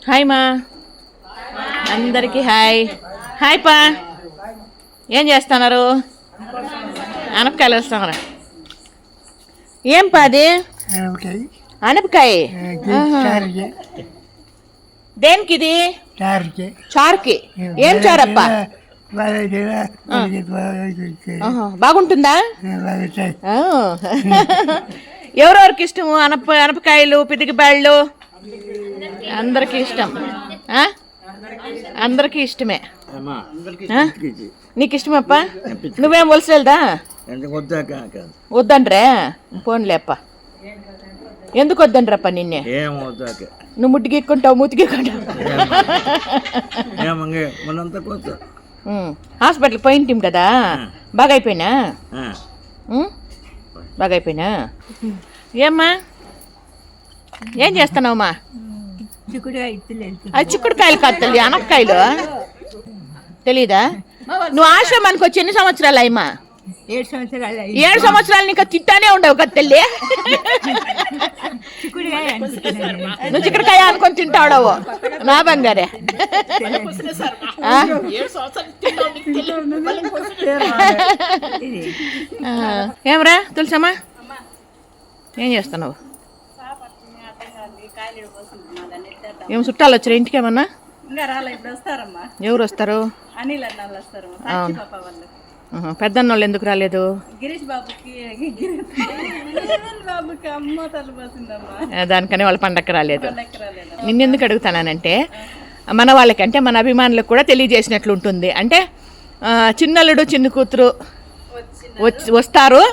Hi మా అందరికీ hi hi పా. ఏం చేస్తున్నారు? అనపకాయలు వస్తున్నారు. ఏం పా అది? అనపకాయ దేనికి ఇది? చారుకి. ఏం చారప్ప? బాగుంటుందా? ఎవరెవరికి ఇష్టము అనపకాయలు, పిదిగి బ్యాళ్ళు? అందరికీ ఇష్టం. అందరికీ ఇష్టమే. నీకు ఇష్టమప్ప? నువ్వేం వలసలేదా? వద్దండ్రే. పోన్లేప్ప. ఎందుకు వద్దండ్రప్ప నిన్నే? నువ్వు ముట్టికెక్కుంటావు, మూతికెక్కుంటావు. హాస్పిటల్కి పోయింటాం కదా. బాగా అయిపోయినా? బాగా అయిపోయినా? ఏమ్మా ఏం చేస్తున్నావమ్మా? అది చిక్కుడుకాయలు కాదు తల్లి, అనపకాయలు. తెలీదా? నువ్వు ఆశ్రమానికి వచ్చి ఎన్ని సంవత్సరాలు అయ్యమ్మా? 7 సంవత్సరాలు నీకు తింటానే ఉండవు కదా తల్లి. నువ్వు చిక్కుడుకాయ అనుకొని తింటావు నా బంగారే. ఏమరా తులసమ్మా, ఏం చేస్తున్నావు? ఏం చుట్టాలు వచ్చారు ఇంటికి? ఏమన్నా ఎవరు వస్తారు? పెద్దన్న వాళ్ళు ఎందుకు రాలేదు? దానికని వాళ్ళ పండగకి రాలేదు. నిన్నెందుకు అడుగుతానంటే మన వాళ్ళకి, అంటే మన అభిమానులకు కూడా తెలియజేసినట్లు ఉంటుంది. అంటే చిన్నల్లుడు చిన్న కూతురు వస్తారు,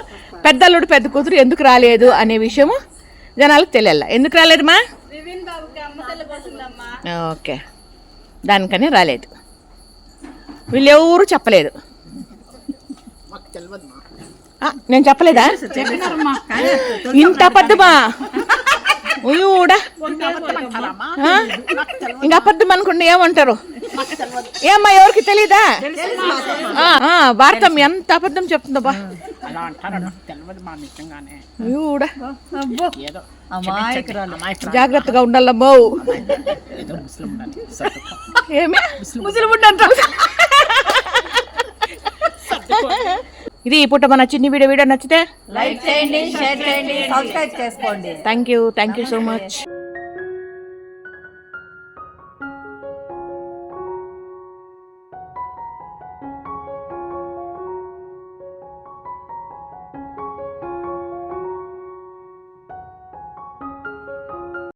పెద్దల్లుడు పెద్ద కూతురు ఎందుకు రాలేదు అనే విషయము జనాలకు తెలియాల. ఎందుకు రాలేదమ్మా? ఓకే, దానికని రాలేదు. వీళ్ళెవరూ చెప్పలేదు. నేను చెప్పలేదా? ఇంత అబద్ధమా? ఊడా ఇంకా అబద్ధం అనుకుంటే ఏమంటారు? ఏమ్మా ఎవరికి తెలీదా? భారతం ఎంత అబద్ధం చెప్తుందబ్బా. జాగ్రత్తగా ఉండాలమ్మో. ఏమి ముస్లిం అంటారు? ఇది ఈ పూట మన చిన్ని వీడియో నచ్చితే లైక్ చేయండి, షేర్ చేయండి, సబ్స్క్రైబ్ చేసుకోండి. Thank you so much.